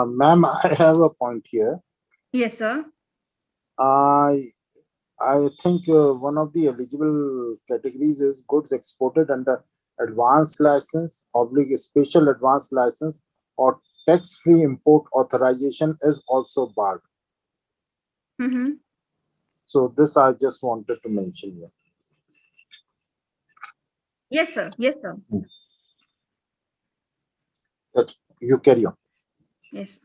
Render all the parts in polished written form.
Ma'am, I have a point here. Yes, sir. I think one of the eligible categories is goods exported under advanced license, oblique special advanced license, or tax-free import authorization is also barred. Mm-hmm. So this I just wanted to mention here. Yes, sir. Yes, sir. That you carry on. Yes.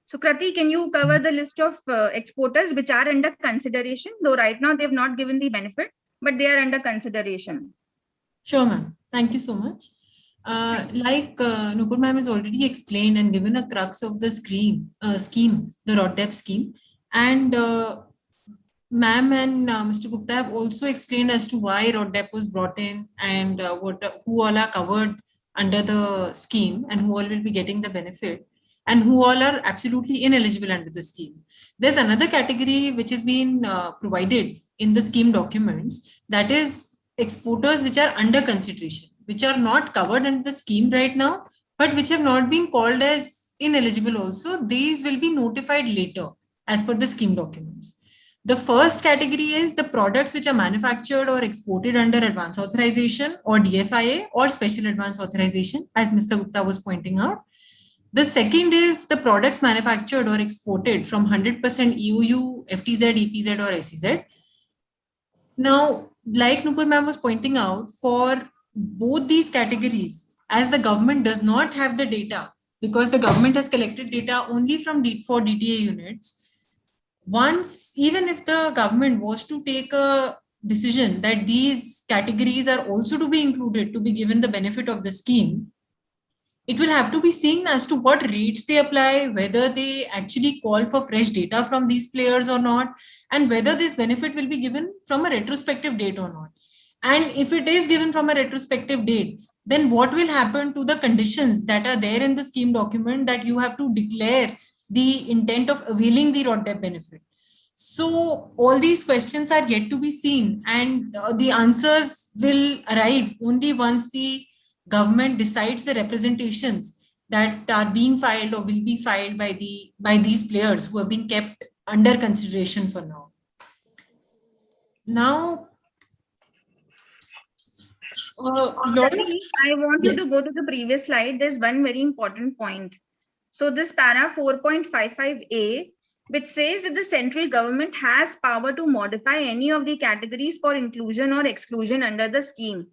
So, Krati, can you cover the list of exporters which are under consideration? Though right now they have not given the benefit, but they are under consideration. Sure, ma'am. Thank you so much. Like Nupur ma'am has already explained and given a crux of the scheme, the RODTEP scheme. And ma'am and Mr. Gupta have also explained as to why RODTEP was brought in and who all are covered under the scheme and who all will be getting the benefit and who all are absolutely ineligible under the scheme. There's another category which has been provided in the scheme documents, that is exporters which are under consideration, which are not covered under the scheme right now, but which have not been called as ineligible also. These will be notified later as per the scheme documents. The first category is the products which are manufactured or exported under advance authorization or DFIA or special advance authorization, as Mr. Gupta was pointing out. The second is the products manufactured or exported from 100% EOU, FTZ, EPZ or SEZ. Now, like Nupur ma'am was pointing out, for both these categories, as the government does not have the data, because the government has collected data only from for DTA units, once, even if the government was to take a decision that these categories are also to be included to be given the benefit of the scheme, it will have to be seen as to what rates they apply, whether they actually call for fresh data from these players or not, and whether this benefit will be given from a retrospective date or not. And if it is given from a retrospective date, then what will happen to the conditions that are there in the scheme document that you have to declare the intent of availing the RODTEP benefit? So all these questions are yet to be seen, and the answers will arrive only once the government decides the representations that are being filed or will be filed by these players who have been kept under consideration for now. Now, I want you to go to the previous slide. There's one very important point. So this para 4.55A, which says that the central government has power to modify any of the categories for inclusion or exclusion under the scheme.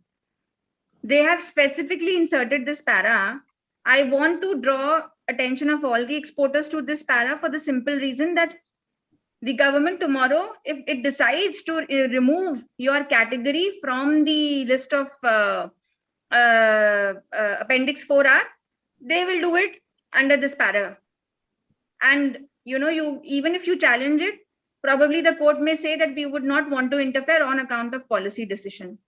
They have specifically inserted this para. I want to draw attention of all the exporters to this para for the simple reason that the government tomorrow, if it decides to remove your category from the list of Appendix 4R, they will do it under this para. And even if you challenge it, probably the court may say that we would not want to interfere on account of policy decision.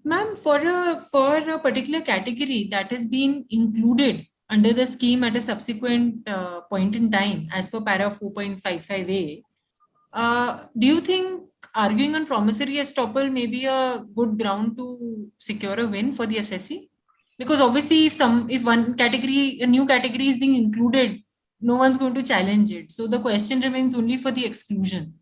Ma'am, for a particular category that has been included under the scheme at a subsequent point in time, as per para 4.55A, do you think arguing on promissory estoppel may be a good ground to secure a win for the assessee? Because obviously, if one category, a new category is being included, no one's going to challenge it. So the question remains only for the exclusion.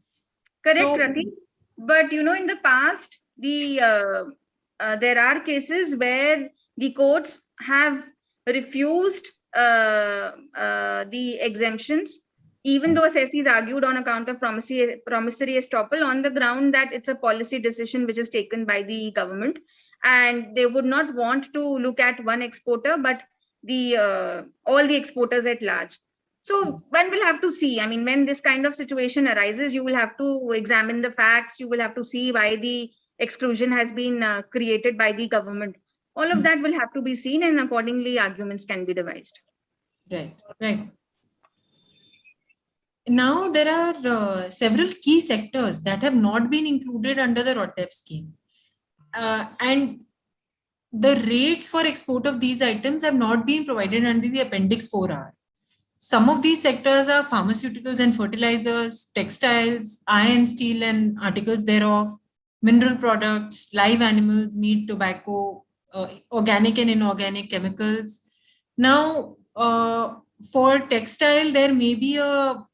Correct, Rati. But in the past, there are cases where the courts have refused the exemptions, even though assessees argued on account of promissory estoppel on the ground that it's a policy decision which is taken by the government, and they would not want to look at one exporter, but all the exporters at large. So one will have to see. I mean, when this kind of situation arises, you will have to examine the facts. You will have to see why the exclusion has been created by the government. All of that will have to be seen, and accordingly arguments can be devised. Right. Now there are several key sectors that have not been included under the RODTEP scheme. And the rates for export of these items have not been provided under the Appendix 4R. Some of these sectors are pharmaceuticals and fertilizers, textiles, iron, steel and articles thereof, mineral products, live animals, meat, tobacco, organic and inorganic chemicals. Now, for textile, there may be a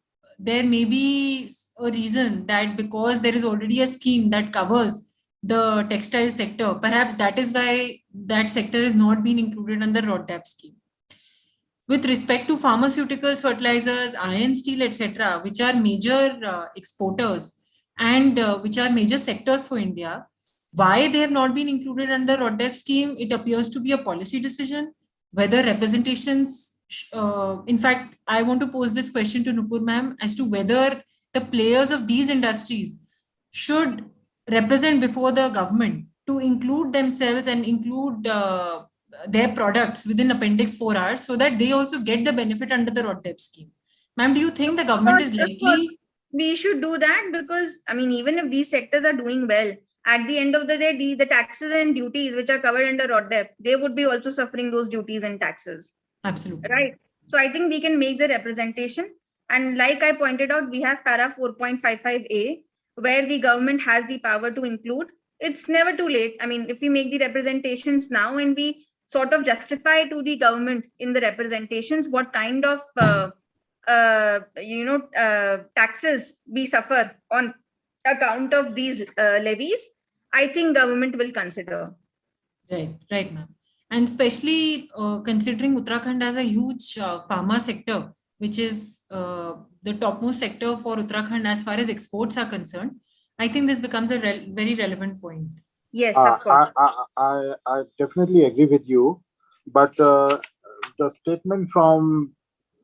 reason that because there is already a scheme that covers the textile sector, perhaps that is why that sector is not being included under RODTAP scheme. With respect to pharmaceuticals, fertilizers, iron, steel, etc., which are major exporters and which are major sectors for India, why they have not been included under RODTAP scheme, it appears to be a policy decision. Whether representations, in fact, I want to pose this question to Nupur ma'am as to whether the players of these industries should represent before the government to include themselves and include their products within Appendix 4R so that they also get the benefit under the RODTEP scheme. Ma'am, do you think the government is Of course, likely? we should do that because, I mean, even if these sectors are doing well, at the end of the day, the taxes and duties which are covered under RODTEP, they would be also suffering those duties and taxes. Absolutely. Right. So I think we can make the representation. And like I pointed out, we have para 4.55A, where the government has the power to include. It's never too late. I mean, if we make the representations now and we sort of justify to the government in the representations what kind of taxes we suffer on account of these levies, I think government will consider. Right, ma'am. And especially considering Uttarakhand as a huge pharma sector, which is the topmost sector for Uttarakhand as far as exports are concerned, I think this becomes a very relevant point. Yes, of course. I definitely agree with you, but the statement from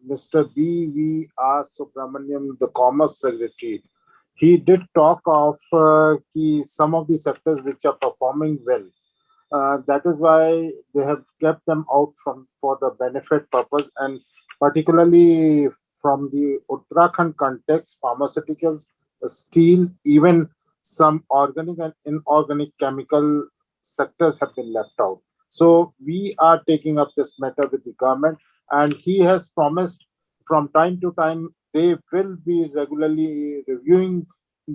Mr. B.V.R. Subramaniam, the Commerce Secretary, he did talk of some of the sectors which are performing well. That is why they have kept them out for the benefit purpose, and particularly from the Uttarakhand context, pharmaceuticals, steel, even some organic and inorganic chemical sectors have been left out. So we are taking up this matter with the government, and he has promised from time to time they will be regularly reviewing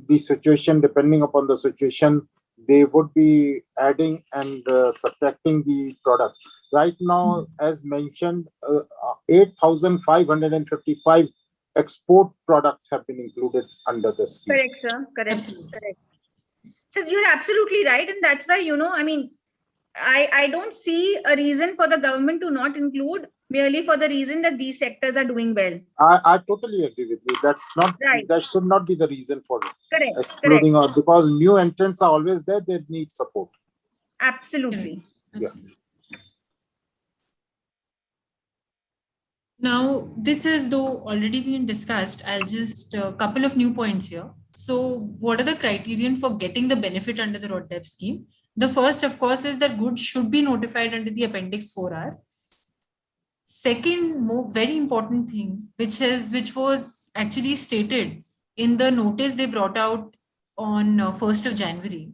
the situation. Depending upon the situation, they would be adding and subtracting the products. Right now, as mentioned, 8,555 export products have been included under the scheme. Correct, sir. Correct. Absolutely. Correct. So you're absolutely right. And that's why, I mean, I don't see a reason for the government to not include merely for the reason that these sectors are doing well. I totally agree with you. That's not Right. That should not be the reason for Correct. excluding, or because new entrants are always there, they need support. Absolutely. Yeah. Now, this has though already been discussed. I'll just a couple of new points here. So what are the criterion for getting the benefit under the RODTEP scheme? The first, of course, is that goods should be notified under the Appendix 4R. Second, very important thing, which was actually stated in the notice they brought out on 1st of January.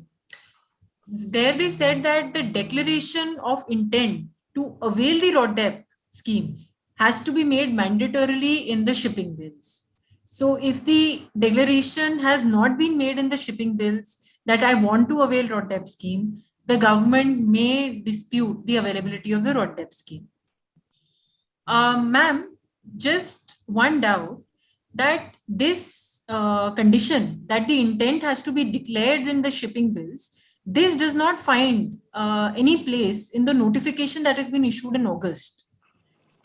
There they said that the declaration of intent to avail the RODTEP scheme has to be made mandatorily in the shipping bills. So if the declaration has not been made in the shipping bills that I want to avail RODTEP scheme, the government may dispute the availability of the RODTEP scheme. Ma'am, just one doubt that this condition that the intent has to be declared in the shipping bills, this does not find any place in the notification that has been issued in August.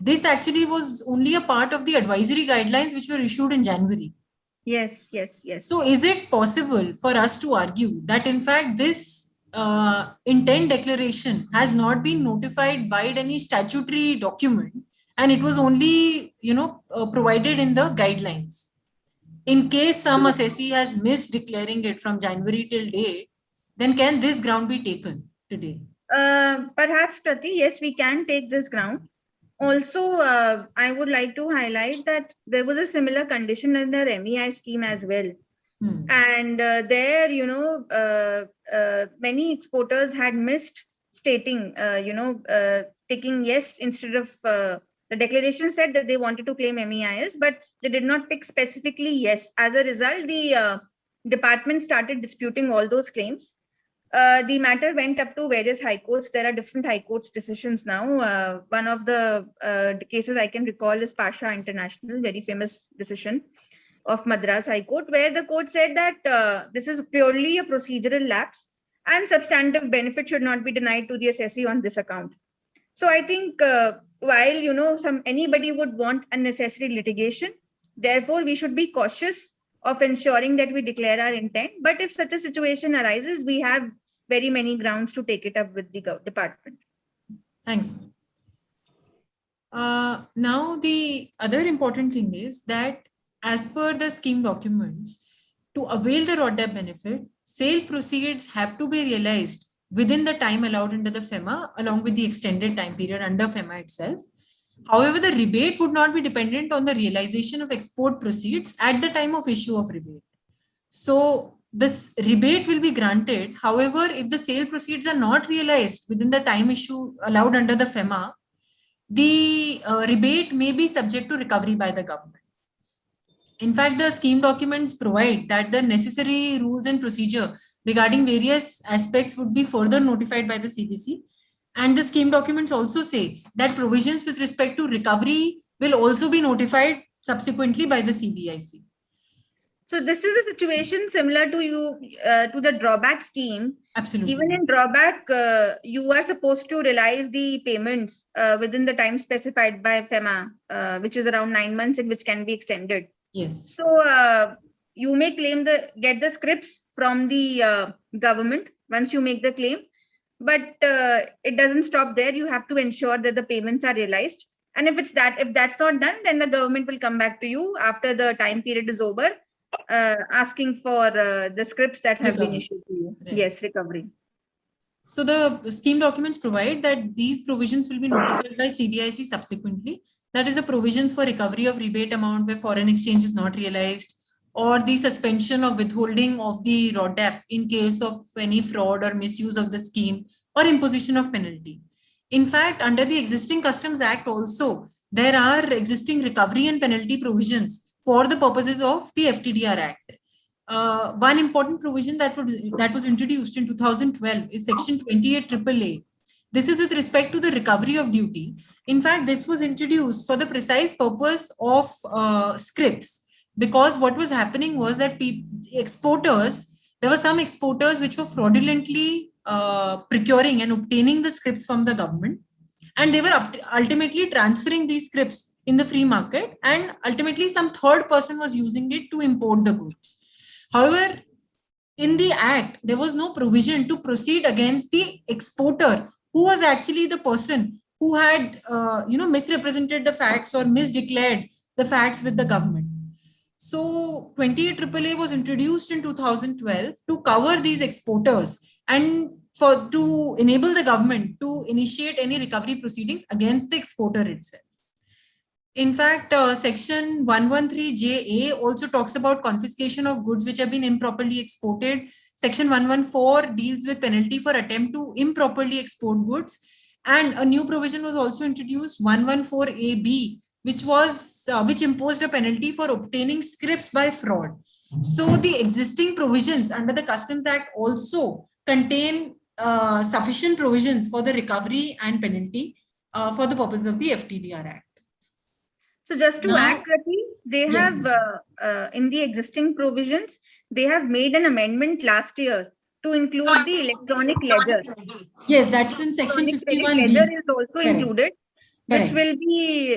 This actually was only a part of the advisory guidelines which were issued in January. Yes. So is it possible for us to argue that in fact this intent declaration has not been notified by any statutory document and it was only provided in the guidelines? In case some assessee has missed declaring it from January till date, then can this ground be taken today? Perhaps, Krati, yes, we can take this ground. Also, I would like to highlight that there was a similar condition in the MEI scheme as well. And there, many exporters had missed stating, ticking yes instead of the declaration said that they wanted to claim MEIS, but they did not pick specifically yes. As a result, the department started disputing all those claims. the matter went up to various high courts. There are different high courts decisions now. One of the cases I can recall is Pasha International, very famous decision of Madras High Court, where the court said that this is purely a procedural lapse and substantive benefit should not be denied to the assessee on this account. So I think while anybody would want unnecessary litigation, therefore we should be cautious of ensuring that we declare our intent. But if such a situation arises, we have very many grounds to take it up with the department. Thanks. Now, the other important thing is that as per the scheme documents, to avail the RODTEP benefit, sale proceeds have to be realized within the time allowed under the FEMA, along with the extended time period under FEMA itself. However, the rebate would not be dependent on the realization of export proceeds at the time of issue of rebate. So this rebate will be granted. However, if the sale proceeds are not realized within the time issue allowed under the FEMA, the rebate may be subject to recovery by the government. In fact, the scheme documents provide that the necessary rules and procedure regarding various aspects would be further notified by the CBC. And the scheme documents also say that provisions with respect to recovery will also be notified subsequently by the CBIC. So this is a situation similar to the drawback scheme. Absolutely. Even in drawback, you are supposed to realize the payments within the time specified by FEMA, which is around 9 months and which can be extended. Yes. So you may get the scripts from the government once you make the claim, but it doesn't stop there. You have to ensure that the payments are realized. And if that's not done, then the government will come back to you after the time period is over, asking for the scripts that have been issued to you. Right. Yes, recovery. So the scheme documents provide that these provisions will be notified by CBIC subsequently. That is the provisions for recovery of rebate amount where foreign exchange is not realized, or the suspension of withholding of the RODTEP in case of any fraud or misuse of the scheme, or imposition of penalty. In fact, under the existing Customs Act also, there are existing recovery and penalty provisions for the purposes of the FTDR Act. One important provision that was introduced in 2012 is Section 28 AAA. This is with respect to the recovery of duty. In fact, this was introduced for the precise purpose of scripts, because what was happening was that there were some exporters which were fraudulently procuring and obtaining the scripts from the government, and they were ultimately transferring these scripts in the free market, and ultimately some third person was using it to import the goods. However, in the act, there was no provision to proceed against the exporter, who was actually the person who had misrepresented the facts or misdeclared the facts with the government. So 28 AAA was introduced in 2012 to cover these exporters and to enable the government to initiate any recovery proceedings against the exporter itself. In fact, Section 113JA also talks about confiscation of goods which have been improperly exported. Section 114 deals with penalty for attempt to improperly export goods. And a new provision was also introduced, 114AB, which imposed a penalty for obtaining scripts by fraud. So the existing provisions under the Customs Act also contain sufficient provisions for the recovery and penalty for the purpose of the FTDR Act. So just to add, Krati, they have in the existing provisions, they have made an amendment last year to include the electronic ledger. Yes, that's in Section 51B. Ledger is also included, which will be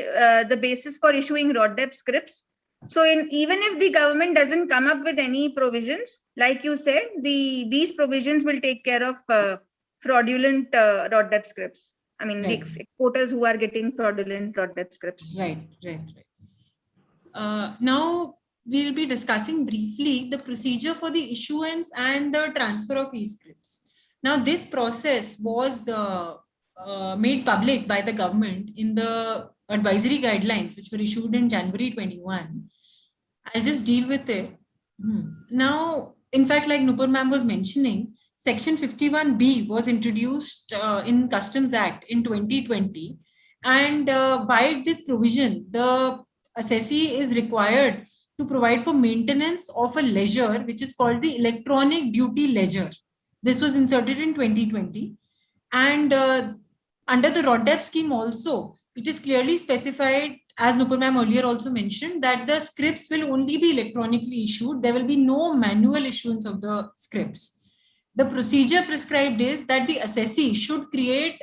the basis for issuing RODTEP scripts. So even if the government doesn't come up with any provisions, like you said, these provisions will take care of fraudulent RODTEP scripts. I mean, the exporters who are getting fraudulent RODTEP scripts. Right. Now, we'll be discussing briefly the procedure for the issuance and the transfer of e-scripts. Now, this process was made public by the government in the advisory guidelines, which were issued in January 21. I'll just deal with it. Now, in fact, like Nupur ma'am was mentioning, Section 51B was introduced in Customs Act in 2020. And via this provision, the assessee is required to provide for maintenance of a ledger, which is called the electronic duty ledger. This was inserted in 2020. And under the RODDAP scheme also, it is clearly specified, as Nupur ma'am earlier also mentioned, that the scripts will only be electronically issued. There will be no manual issuance of the scripts. The procedure prescribed is that the assessee should create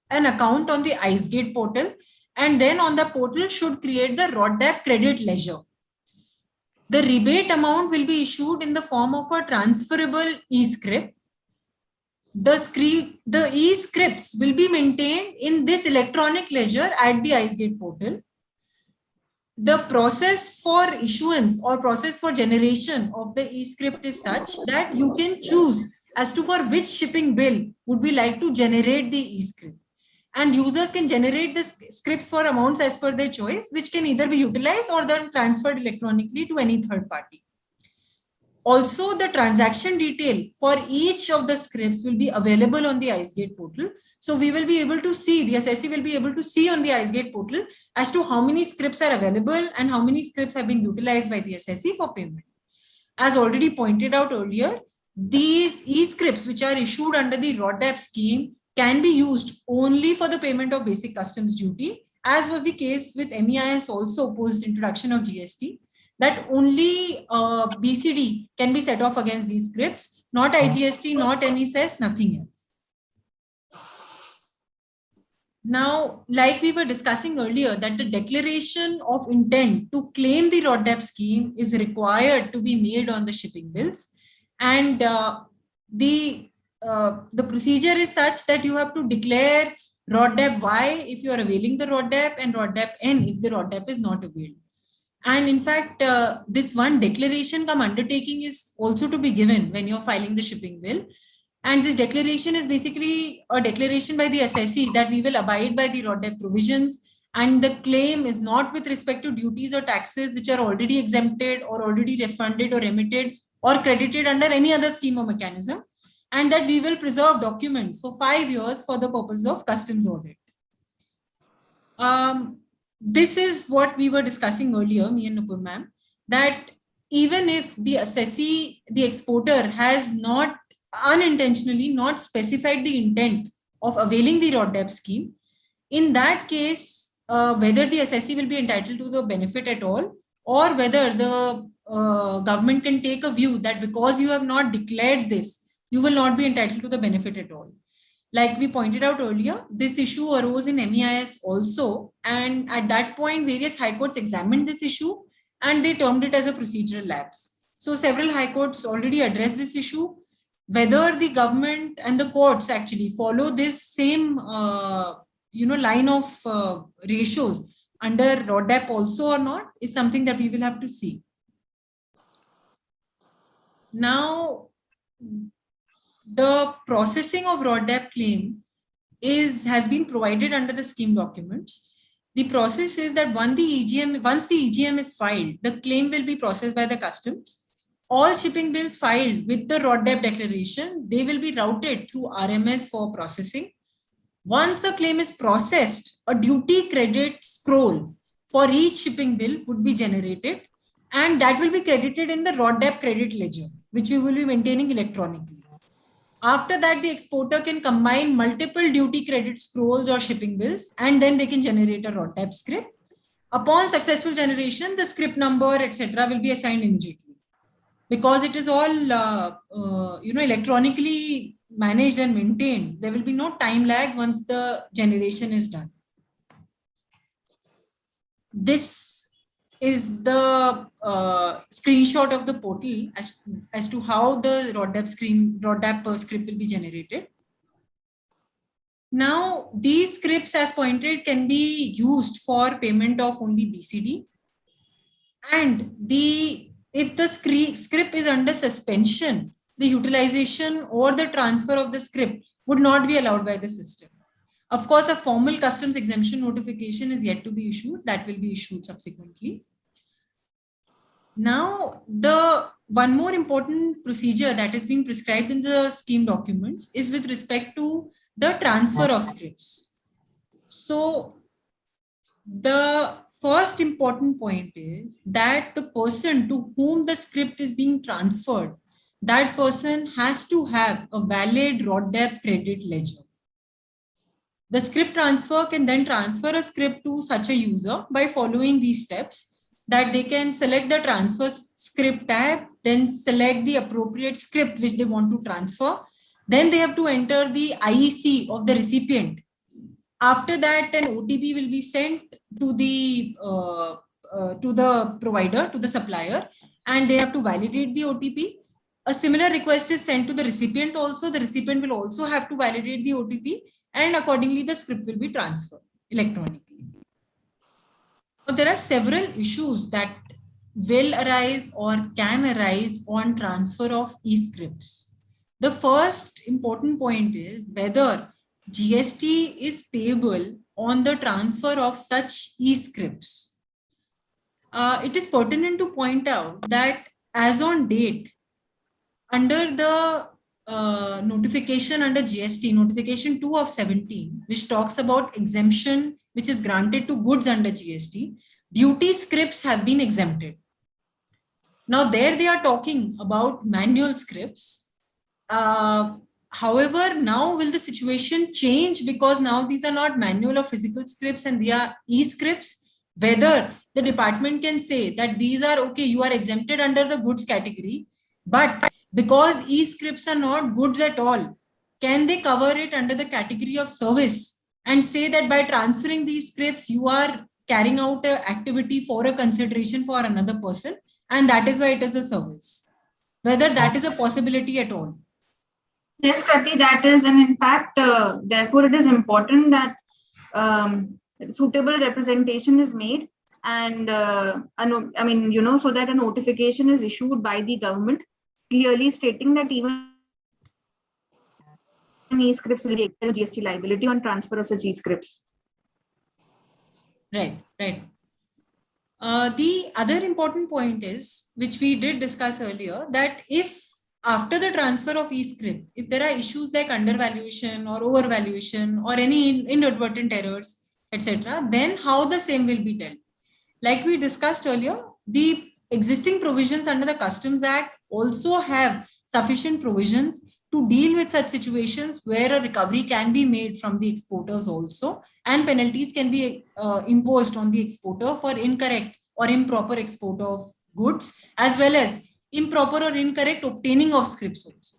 an account on the IceGate portal, and then on the portal should create the RODDAP credit ledger. The rebate amount will be issued in the form of a transferable e-script. The e-scripts will be maintained in this electronic ledger at the IceGate portal. The process for issuance or process for generation of the e-script is such that you can choose as to for which shipping bill would we like to generate the e-script. And users can generate the scripts for amounts as per their choice, which can either be utilized or then transferred electronically to any third party. Also, the transaction detail for each of the scripts will be available on the IceGate portal. So we will be able to see, the assessee will be able to see on the IceGate portal as to how many scripts are available and how many scripts have been utilized by the assessee for payment. As already pointed out earlier, these e-scripts which are issued under the RODDAP scheme can be used only for the payment of basic customs duty, as was the case with MEIS also post introduction of GST, that only BCD can be set off against these scripts, not IGST, not NSS, nothing else. Now, like we were discussing earlier, that the declaration of intent to claim the RODDAP scheme is required to be made on the shipping bills. And the procedure is such that you have to declare RODDAP Y if you are availing the RODDAP and RODDAP N if the RODDAP is not availed. And in fact, this one declaration cum undertaking is also to be given when you're filing the shipping bill. And this declaration is basically a declaration by the assessee that we will abide by the RODDAP provisions, and the claim is not with respect to duties or taxes which are already exempted or already refunded or remitted or credited under any other scheme or mechanism, and that we will preserve documents for 5 years for the purpose of customs audit. This is what we were discussing earlier, me and Nupur ma'am, that even if the assessee, the exporter has not unintentionally not specified the intent of availing the RODDAP scheme, in that case, whether the assessee will be entitled to the benefit at all, or whether the government can take a view that because you have not declared this, you will not be entitled to the benefit at all. Like we pointed out earlier, this issue arose in MEIS also, and at that point, various high courts examined this issue and they termed it as a procedural lapse. So several high courts already addressed this issue. Whether the government and the courts actually follow this same line of ratios under RODDAP also or not is something that we will have to see. Now, the processing of RODDAP claim has been provided under the scheme documents. The process is that once the EGM is filed, the claim will be processed by the customs. All shipping bills filed with the RODDAP declaration, they will be routed through RMS for processing. Once a claim is processed, a duty credit scroll for each shipping bill would be generated, and that will be credited in the RODDAP credit ledger, which we will be maintaining electronically. After that, the exporter can combine multiple duty credit scrolls or shipping bills, and then they can generate a RODDAP script. Upon successful generation, the script number, etc., will be assigned immediately. Because it is all electronically managed and maintained, there will be no time lag once the generation is done. This is the screenshot of the portal as to how the RODDAP script will be generated. Now, these scripts, as pointed, can be used for payment of only BCD, and if the script is under suspension, the utilization or the transfer of the script would not be allowed by the system. Of course, a formal customs exemption notification is yet to be issued. That will be issued subsequently. Now, the one more important procedure that is being prescribed in the scheme documents is with respect to the transfer of scripts. So, the first important point is that the person to whom the script is being transferred that person has to have a valid RODEP credit ledger. The script transfer can then transfer a script to such a user by following these steps, that they can select the transfer script tab, then select the appropriate script which they want to transfer. Then they have to enter the IEC of the recipient. After that, an OTP will be sent to the provider, to the supplier, and they have to validate the OTP. A similar request is sent to the recipient also. The recipient will also have to validate the OTP, and accordingly the script will be transferred electronically. Now, there are several issues that will arise or can arise on transfer of e-scripts. The first important point is whether GST is payable on the transfer of such e-scripts. It is pertinent to point out that as on date, under the notification under GST, notification 2 of 17, which talks about exemption which is granted to goods under GST, duty scripts have been exempted. Now there they are talking about manual scripts. However, now will the situation change, because now these are not manual or physical scripts and they are e-scripts, whether the department can say that these are okay, you are exempted under the goods category, but because e-scripts are not goods at all, can they cover it under the category of service and say that by transferring these scripts, you are carrying out an activity for a consideration for another person, and that is why it is a service? Whether that is a possibility at all. Yes, Krati, that is, and in fact, therefore, it is important that suitable representation is made, and I mean, you know, so that a notification is issued by the government clearly stating that even e-scripts will be GST liability on transfer of such e-scripts. Right, right. The other important point is, which we did discuss earlier, that if after the transfer of e-script, if there are issues like undervaluation or overvaluation or any inadvertent errors, etc., then how the same will be dealt. Like we discussed earlier, the existing provisions under the Customs Act also have sufficient provisions to deal with such situations where a recovery can be made from the exporters also, and penalties can be imposed on the exporter for incorrect or improper export of goods, as well as improper or incorrect obtaining of scripts also.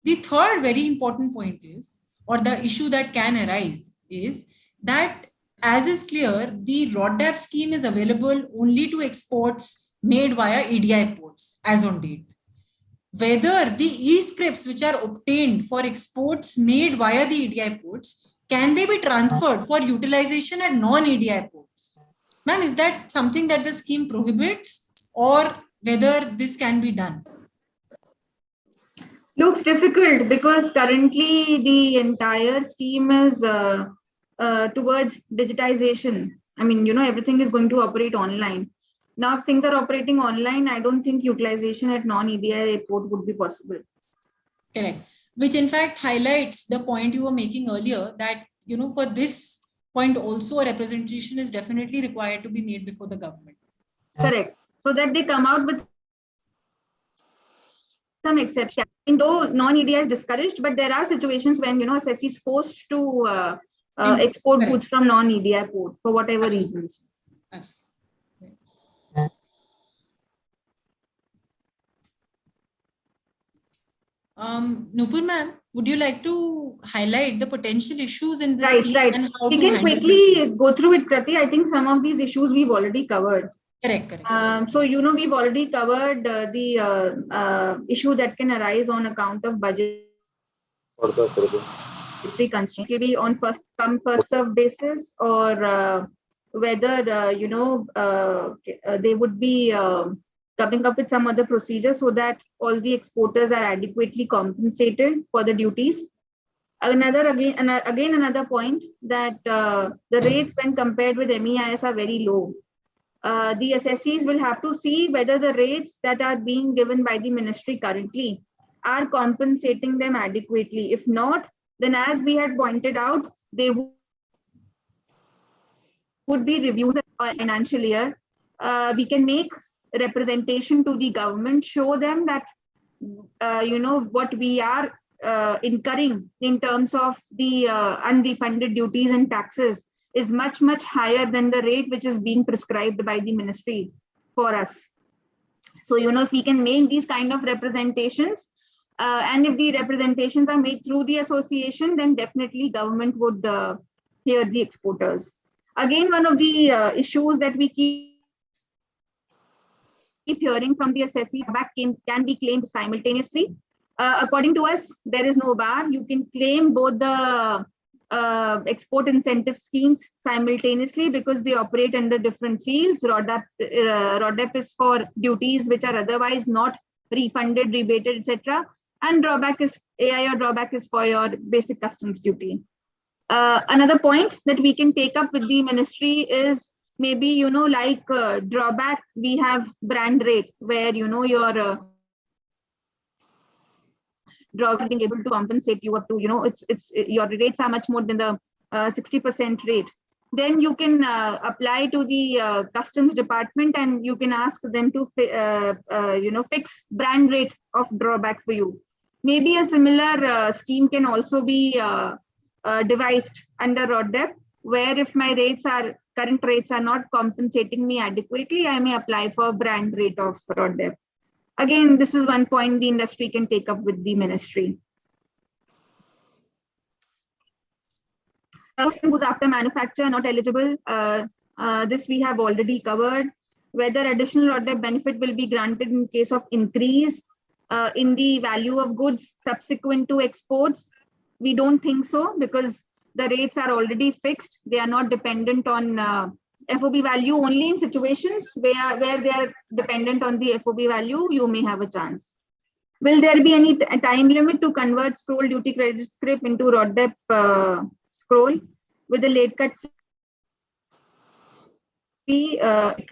The third very important point is, or the issue that can arise is that, as is clear, the RODEP scheme is available only to exports made via EDI ports as on date. Whether the e-scripts which are obtained for exports made via the EDI ports, can they be transferred for utilization at non-EDI ports? Ma'am, is that something that the scheme prohibits, or whether this can be done? Looks difficult, because currently the entire scheme is towards digitization. I mean, you know, everything is going to operate online. Now, if things are operating online, I don't think utilization at non-EDI port would be possible. Correct. Which in fact highlights the point you were making earlier, that, you know, for this point also a representation is definitely required to be made before the government. Correct. So that they come out with some exception. Though non-EDI is discouraged, but there are situations when, you know, assessee is forced to export Correct. goods from non-EDI port for whatever Absolutely. reasons. Absolutely. Nupur ma'am, would you like to highlight the potential issues in this scheme and how We to can handle quickly this? go through it, Krati. I think some of these issues we've already covered. Correct, correct. So, you know, we've already covered the issue that can arise on account of budgetary constraint. It will be on first come, first serve basis, or whether, you know, they would be coming up with some other procedure so that all the exporters are adequately compensated for the duties. Another point, that the rates when compared with MEIS are very low. The assessees will have to see whether the rates that are being given by the ministry currently are compensating them adequately. If not, then as we had pointed out, they would be reviewed financial year. We can make representation to the government, show them that what we are incurring in terms of the unrefunded duties and taxes is much, much higher than the rate which is being prescribed by the ministry for us. So, if we can make these kind of representations, and if the representations are made through the association, then definitely government would hear the exporters. Again, one of the issues that we keep hearing from the assessee, back can be claimed simultaneously. According to us, there is no bar. You can claim both the export incentive schemes simultaneously because they operate under different fields. RODEP is for duties which are otherwise not refunded, rebated, etc. And AIR drawback is for your basic customs duty. Another point that we can take up with the ministry is maybe, like drawback, we have brand rate where, your drawback being able to compensate you up to, your rates are much more than the 60% rate. Then you can apply to the customs department and you can ask them to, fix brand rate of drawback for you. Maybe a similar scheme can also be devised under RODEP, where if my current rates are not compensating me adequately, I may apply for brand rate of RODEP. Again, this is one point the industry can take up with the ministry. Who's after manufacture not eligible? This we have already covered. Whether additional RODEP benefit will be granted in case of increase in the value of goods subsequent to exports. We don't think so because the rates are already fixed. They are not dependent on FOB value. Only in situations where they are dependent on the FOB value, you may have a chance. Will there be any time limit to convert scroll duty credit scrip into RODEP scroll with a late cut fee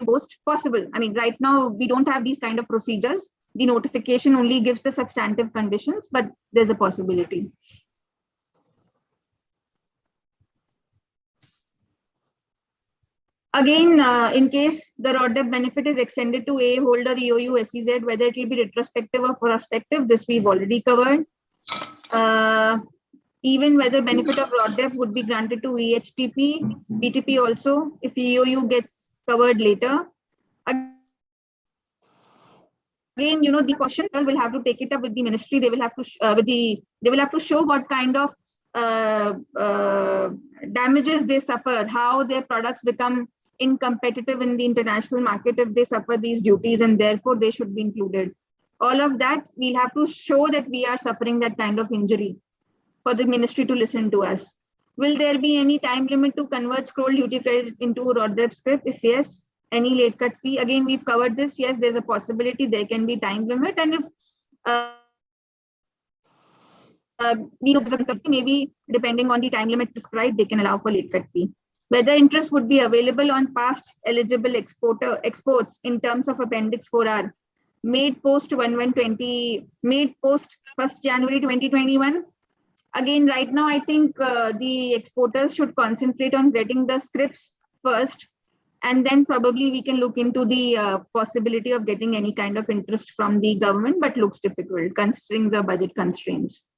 post? Possible. I mean, right now we don't have these kind of procedures. The notification only gives the substantive conditions, but there's a possibility. Again, in case the RODEP benefit is extended to A holder, EOU, SEZ, whether it will be retrospective or prospective, this we've already covered. Even whether benefit of RODEP would be granted to EHTP, BTP also, if EOU gets covered later. Again, the questions will have to take it up with the ministry. They will have to they will have to show what kind of damages they suffer, how their products become incompetitive in the international market if they suffer these duties, and therefore they should be included. All of that, we'll have to show that we are suffering that kind of injury for the ministry to listen to us. Will there be any time limit to convert scroll duty credit into RODEP scrip? If yes, any late cut fee? Again, we've covered this. Yes, there's a possibility there can be time limit, and if maybe depending on the time limit prescribed, they can allow for late cut fee. Whether interest would be available on past eligible exports in terms of Appendix 4R made post 1/1/20, made post 1st January 2021. Again, right now, I think the exporters should concentrate on getting the scripts first, and then probably we can look into the possibility of getting any kind of interest from the government, but looks difficult considering the budget constraints.